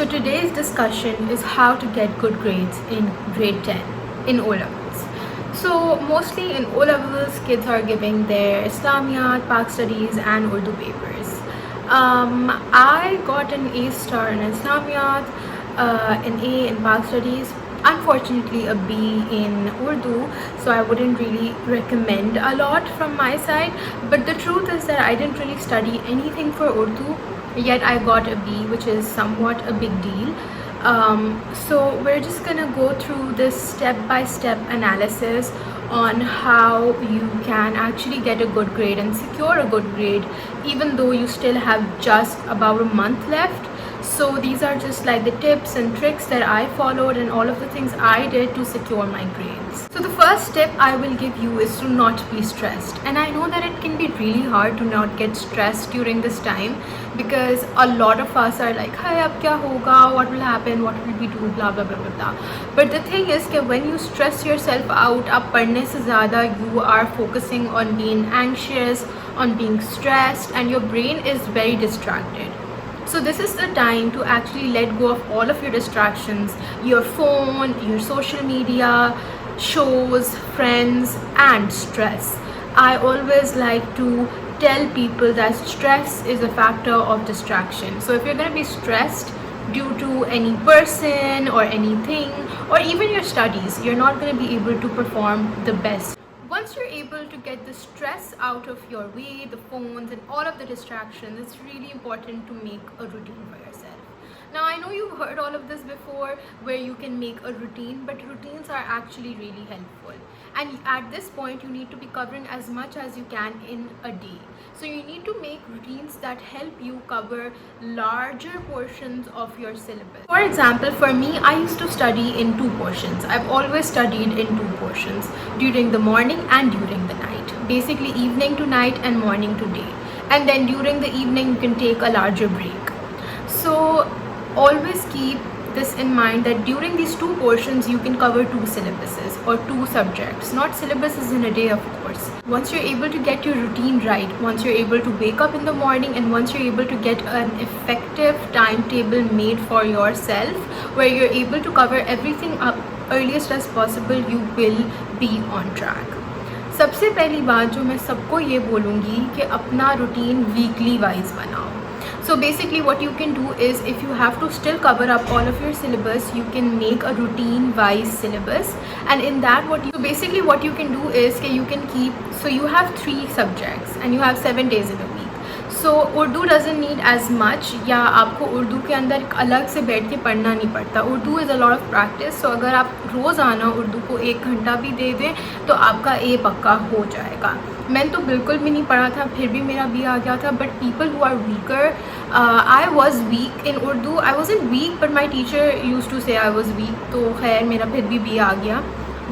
So today's discussion is how to get good grades in grade 10 in O levels. So mostly in O levels, kids are giving their Islamiyat, Pak studies and Urdu papers. I got an A star in Islamiyat, an A in Pak studies, unfortunately a B in Urdu, so I wouldn't really recommend a lot from my side. But the truth is that I didn't really study anything for Urdu, yet I got a B, which is somewhat a big deal. So we're just gonna go through this step-by-step analysis on how you can actually get a good grade and secure a good grade even though you still have just about a month left. So these are just like the tips and tricks that I followed and all of the things I did to secure my grades. So the first step I will give you is to not be stressed. And I know that it can be really hard to not get stressed during this time because a lot of us are like, hey, ab kya hoga, what will happen, what will we do, blah blah blah blah blah. But the thing is that when you stress yourself out, ab padhne se zyada you are focusing on being anxious, on being stressed, and your brain is very distracted. So this is the time to actually let go of all of your distractions, your phone, your social media, shows, friends, and stress. I always like to tell people that stress is a factor of distraction. So if you're going to be stressed due to any person or anything, or even your studies, you're not going to be able to perform the best. Once you're able to get the stress out of your way, the phones and all of the distractions, it's really important to make a routine for yourself. Now I know you've heard all of this before where you can make a routine, but routines are actually really helpful. And at this point you need to be covering as much as you can in a day. So you need to make routines that help you cover larger portions of your syllabus. For example, for me, I used to study in 2 portions. I've always studied in 2 portions, during the morning and during the night. Basically evening to night and morning to day. And then during the evening you can take a larger break. So always keep this in mind that during these 2 portions you can cover 2 syllabuses or 2 subjects, not syllabuses in a day, of course. Once you're able to get your routine right, once you're able to wake up in the morning, and once you're able to get an effective timetable made for yourself where you're able to cover everything up earliest as possible, you will be on track. सबसे पहली बात जो मैं सबको ये बोलूँगी कि अपना रूटीन वीकली वाइज बनाओ. So basically what you can do is, if you have to still cover up all of your syllabus, you can make a routine wise syllabus, and in that what you can do is that you can keep, so you have 3 subjects and you have 7 days in a week. So Urdu doesn't need as much, या आपको उर्दू के अंदर अलग से बैठ के पढ़ना नहीं पड़ता. Urdu is a lot of practice. So अगर आप रोज़ाना उर्दू को 1 घंटा भी दे दें तो आपका ए पक्का हो जाएगा. मैंने तो बिल्कुल भी नहीं पढ़ा था, फिर भी मेरा बी आ गया था. But people who are weaker, I was weak in Urdu. I was in weak but my teacher use to say I was week, तो खैर मेरा फिर भी बी आ गया.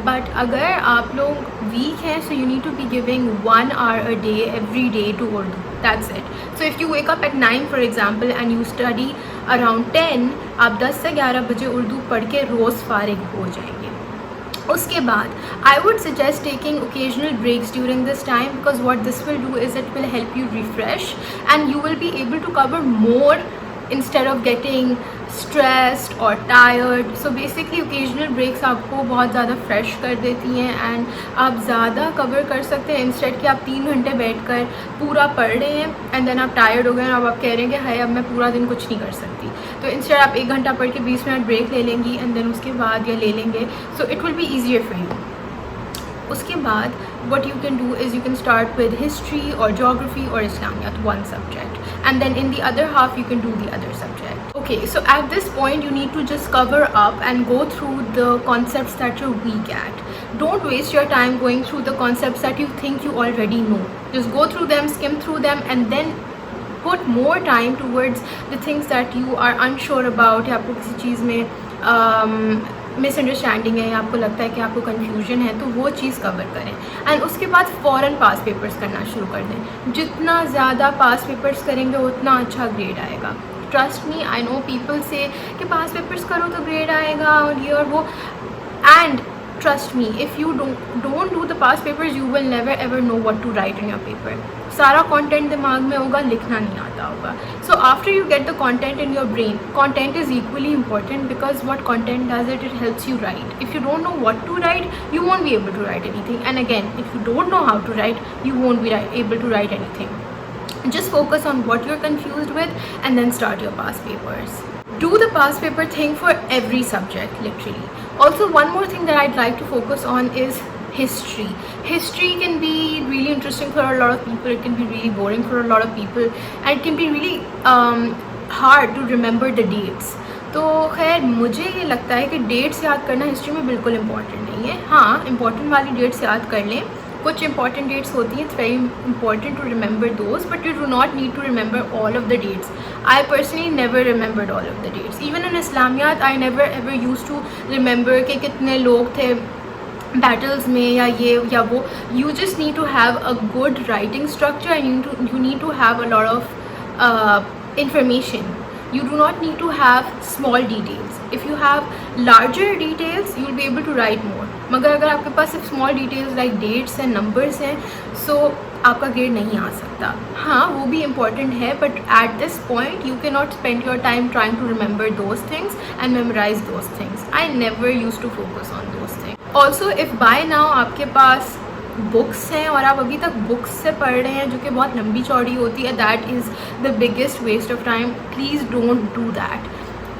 बट अगर आप लोग वीक हैं, so you need to be giving 1 hour a day every day to Urdu. That's it. So if you wake up at 9 for example and you study around 10, आप 10 से 11 बजे उर्दू पढ़ के रोज़ फारिग हो जाएंगे. उसके बाद I would suggest taking occasional breaks during this time, because what this will do is it will help you refresh and you will be able to cover more instead of getting stressed or tired. So basically occasional breaks आपको बहुत ज़्यादा fresh कर देती हैं and आप ज़्यादा cover कर सकते हैं, instead कि आप 3 घंटे बैठकर पूरा पढ़ रहे हैं and then आप tired हो गए हैं, अब आप कह रहे हैं कि हाय अब मैं पूरा दिन कुछ नहीं कर सकती. तो instead आप 1 घंटा पढ़ के 20 मिनट break ले लेंगी and then उसके बाद या ले लेंगे, so it will be easier for you. उसके बाद what you can do is you can start with history or geography or Islamiyat, 1 subject, and then in the other half you can do the other subject. Okay, so at this point you need to just cover up and go through the concepts that you're weak at. Don't waste your time going through the concepts that you think you already know. Just go through them, skim through them, and then put more time towards the things that you are unsure about, या आपको किसी चीज़ में misunderstanding है या आपको लगता है कि आपको कन्फ्यूजन है, तो वो चीज़ कवर करें. एंड उसके बाद फ़ौरन पास पेपर्स करना शुरू कर दें. जितना ज़्यादा पास पेपर्स करेंगे उतना अच्छा ग्रेड आएगा. Trust me, I know people से कि पास पेपर्स करो तो ग्रेड आएगा और ये और वो, and trust me, if you don't do the past papers, you will never ever know what to write in your paper. सारा content दिमाग में होगा, लिखना नहीं आता होगा. So after you get the content in your brain, content is equally important, because what content does, it helps you write. If you don't know what to write, you won't be able to write anything. And again, if you don't know how to write, you won't be able to write anything. Just focus on what you're confused with and then start your past papers. Do the past paper thing for every subject, literally. Also, one more thing that I'd like to focus on is history. History can be really interesting for a lot of people, it can be really boring for a lot of people, and it can be really hard to remember the dates. तो खैर मुझे ये लगता है कि dates याद करना history में बिल्कुल इम्पॉर्टेंट नहीं है. हाँ, इम्पॉर्टेंट वाली डेट्स याद कर लें. कुछ इंपॉर्टेंट डेट्स होती हैं, it's very important to remember those, but you do not need to remember all of the dates. I personally never remembered all of the dates. Even in Islamiyat I never ever use to remember कि कितने लोग थे battles में या ये या वो. You just need to have a good writing structure and you need to have a lot of information. You do not need to have small details. If you have larger details, you will be able to write more. मगर अगर आपके पास सिर्फ small details like dates and numbers हैं, so आपका grade नहीं आ सकता. हाँ, वो भी important है, but at this point you cannot spend your time trying to remember those things and memorize those things. I never used to focus on those things. Also, if by now आपके पास books हैं और आप अभी तक books से पढ़ रहे हैं जो कि बहुत लंबी चौड़ी होती है, that is the biggest waste of time. Please don't do that.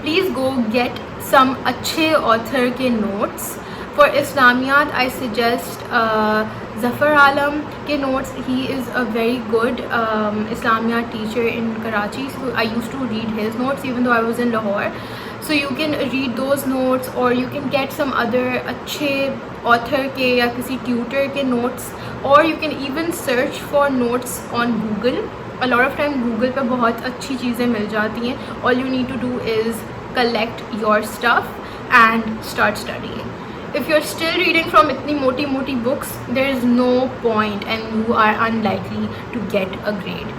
Please go get some अच्छे ऑथर के notes. For Islamiyat I suggest Zafar Alam के notes. He is a very good Islamiyat teacher in Karachi. So I use to read his notes even though I was in Lahore. So you can read those notes, or you can get some other अच्छे author के या किसी tutor के notes, or you can even search for notes on Google. A lot of time Google पे बहुत अच्छी चीज़ें मिल जाती हैं. All you need to do is collect your stuff and start studying. If you're still reading from इतनी मोटी books, there is no point and you are unlikely to get a grade.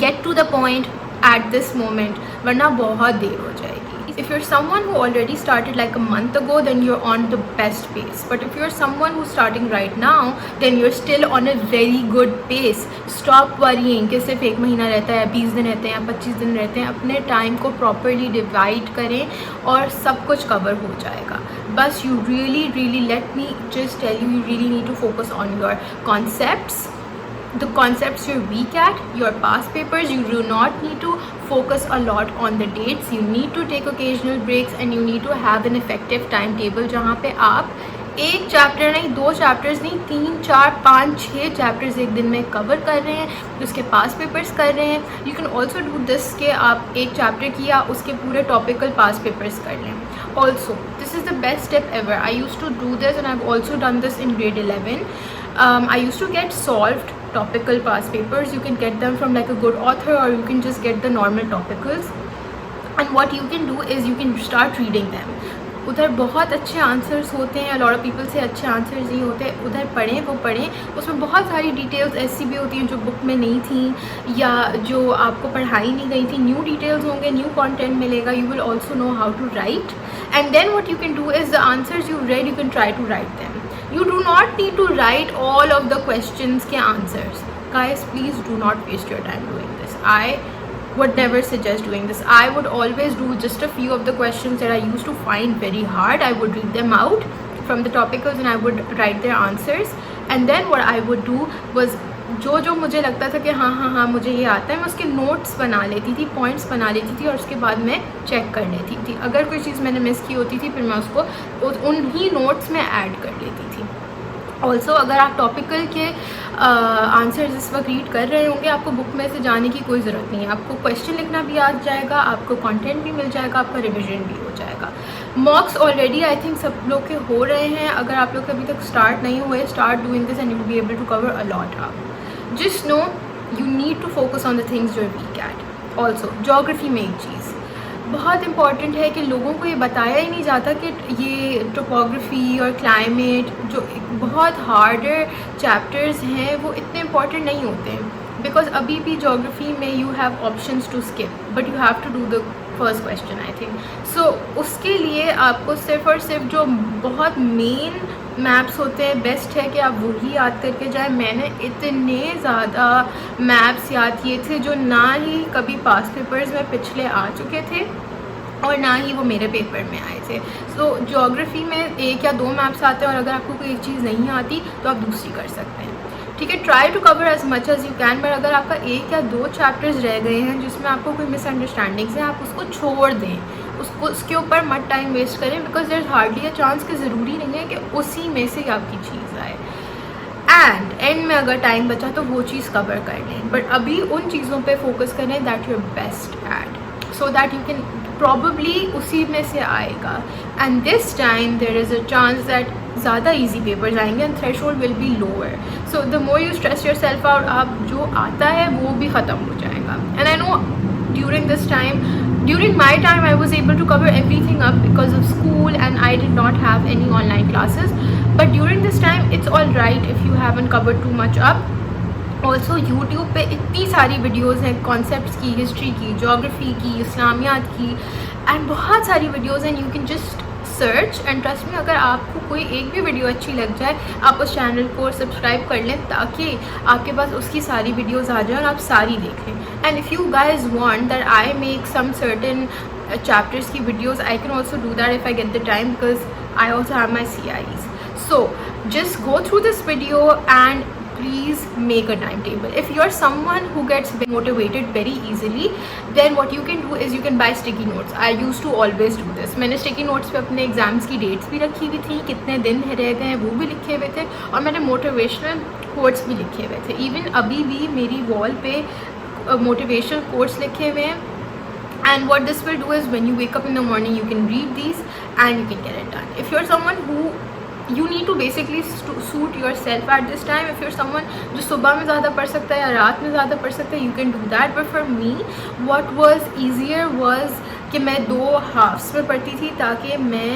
Get to the point at this moment, वरना बहुत देर हो जाएगी. If you're someone who already started like a month ago, then you're on the best pace. But if you're someone who's starting right now, then you're still on a very good pace. Stop worrying कि सिर्फ 1 महीना रहता है, 20 दिन रहते हैं, 25 दिन रहते हैं. अपने टाइम को प्रॉपरली डिवाइड करें और सब कुछ कवर हो जाएगा. बस you really let me just tell you really need to focus on your concepts. The concepts you're weak at, your past papers, you do not need to focus a lot on the dates. You need to take occasional breaks and you need to have an effective timetable जहाँ पे आप एक chapter नहीं, 2 chapters नहीं, 3, 4, 5, 6 chapters एक दिन में cover कर रहे हैं, उसके पास पेपर्स कर रहे हैं. You can also do this कि आप एक चैप्टर किया, उसके पूरे टॉपिकल पास पेपर्स कर लें. Also this is the best step ever. I use to do this and I have also done this in grade 11. I used to get solved topical past papers. You can get them from like a good author, or you can just get the normal topicals. And what you can do is you can start reading them. उधर बहुत अच्छे answers होते हैं. Lot of people से अच्छे answers नहीं होते. उधर पढ़ें, वो पढ़ें. उसमें बहुत सारी डिटेल्स ऐसी भी होती हैं जो बुक में नहीं थी या जो आपको पढ़ाई नहीं गई थी. न्यू डिटेल्स होंगे, न्यू कंटेंट मिलेगा. You will also know how to write. And then what you can do is the answers you read, you can try to write them. You do not need to write all of the questions के answers. Guys, please do not waste your time doing this. I would never suggest doing this. I would always do just a few of the questions that I used to find very hard. I would read them out from the topicals and I would write their answers. And then what I would do was जो मुझे लगता था कि हाँ मुझे ये आता है, मैं उसके नोट्स बना लेती थी, पॉइंट्स बना लेती थी और उसके बाद मैं चेक कर लेती थी. अगर कोई चीज़ मैंने मिस की होती थी फिर मैं उसको उन्हीं नोट्स में ऐड कर लेती थी. ऑल्सो अगर आप टॉपिकल के आंसर्स इस वक्त रीड कर रहे होंगे, आपको बुक में से जाने की कोई ज़रूरत नहीं है. आपको क्वेश्चन लिखना भी आ जाएगा, आपको कंटेंट भी मिल जाएगा, आपका रिविजन भी हो जाएगा. मॉक्स ऑलरेडी आई थिंक सब लोग के हो रहे हैं. अगर आप लोग अभी तक स्टार्ट नहीं हुए, start doing this and you will be able to cover a lot up. Just know you need to focus on the things you're weak at. Also, geography में एक चीज़ बहुत इम्पॉर्टेंट है कि लोगों को ये बताया ही नहीं जाता कि ये टोपोग्राफी और क्लाइमेट जो बहुत हार्डर चैप्टर्स हैं वो इतने इम्पॉर्टेंट नहीं होते हैं. बिकॉज अभी भी जोग्राफी में you have options to skip, but you have to do the first question I think. So उसके लिए आपको सिर्फ और सिर्फ जो बहुत मेन मैप्स होते हैं बेस्ट है कि आप वही याद करके जाएं। मैंने इतने ज़्यादा मैप्स याद किए थे जो ना ही कभी पास्ट पेपर्स में पिछले आ चुके थे और ना ही वो मेरे पेपर में आए थे। सो ज्योग्राफी में 1 या 2 मैप्स आते हैं और अगर आपको कोई एक चीज़ नहीं आती तो आप दूसरी कर सकते हैं, ठीक है। Try to cover as much as you can, but अगर आपका 1 या 2 चैप्टर्स रह गए हैं जिसमें आपको कोई मिसअंडरस्टैंडिंग्स हैं, आप उसको छोड़ दें, उसके ऊपर मत टाइम वेस्ट करें, because there is hardly a chance कि ज़रूरी नहीं है कि उसी में से आपकी चीज़ आए। एंड में अगर टाइम बचा तो वो चीज़ कवर कर लें, बट अभी उन चीज़ों पे फोकस करें that you are best at, so that you can probably उसी में से आएगा। And this time there is a chance that ज़्यादा ईजी पेपर्स आएंगे and threshold will be lower. So the more you stress yourself out, आप जो आता है वो भी ख़त्म हो जाएगा। And I know during my time I was able to cover everything up because of school and I did not have any online classes, but during this time it's all right if you haven't covered too much up. Also YouTube पे इतनी सारी videos हैं concepts की, history की, geography की, इस्लामियात की, and बहुत सारी वीडियोज़ हैं। You can just search and trust में, अगर आपको कोई एक भी वीडियो अच्छी लग जाए आप उस चैनल को सब्सक्राइब कर लें ताकि आपके पास उसकी सारी वीडियोज़ आ जाएं और आप सारी देख लें। And if you guys want that I make some certain chapters की videos, I can also do that if I get the time, because I also have my CIEs. So just go through this video and please make a timetable. If you're someone who gets motivated very easily, then what you can do is you can buy sticky notes. I used to always do this. मैंने sticky notes पे अपने exams की dates भी रखी हुई थी, कितने दिन रह गए हैं वो भी लिखे हुए थे, और मैंने मोटिवेशनल कोट्स भी लिखे हुए थे। इवन अभी भी मेरी वॉल पे मोटिवेशनल कोट्स लिखे हुए हैं। And what this will do is when you wake up in the morning you can read these and you can get it done. If you're someone who you need to basically suit yourself at this time, if you're someone जो सुबह में ज़्यादा पढ़ सकता है या रात में ज़्यादा पढ़ सकता है, you can do that. But for me what was easier was कि मैं 2 halves में पढ़ती थी ताकि मैं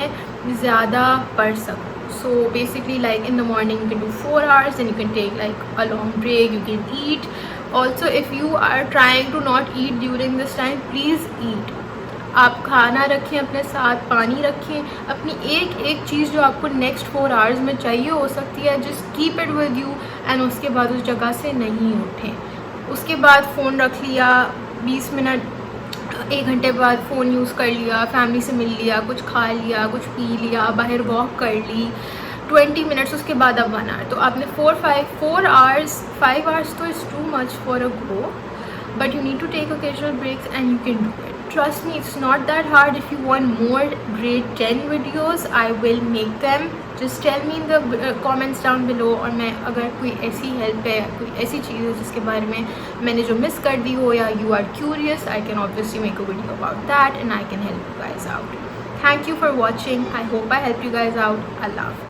ज़्यादा पढ़ सकूँ. So basically like in the morning you can do 4 hours, then you can take like a long break, you can eat. Also if you are trying to not eat during this time, please eat. आप खाना रखें अपने साथ, पानी रखें, अपनी एक चीज़ जो आपको नेक्स्ट 4 आवर्स में चाहिए हो सकती है, just keep it with you and उसके बाद उस जगह से नहीं उठें. उसके बाद फ़ोन रख लिया, 20 मिनट 1 घंटे बाद फ़ोन यूज़ कर लिया, फैमिली से मिल लिया, कुछ खा लिया, कुछ पी लिया, बाहर वॉक कर ली, 20 मिनट्स, उसके बाद अब 1 आवर. तो आपने 4 आवर्स 5 आवर्स तो is too much for a go, but you need to take occasional breaks and you can do it. Trust me, it's not that hard. If you want more grade 10 videos, I will make them. Just tell me in the comments down below, और मैं अगर कोई ऐसी help है, कोई ऐसी चीज़ है जिसके बारे में मैंने जो मिस कर दी हो या you are curious, I can obviously make a video about that and I can help you guys out. Thank you for watching. I hope I helped you guys out. Allah.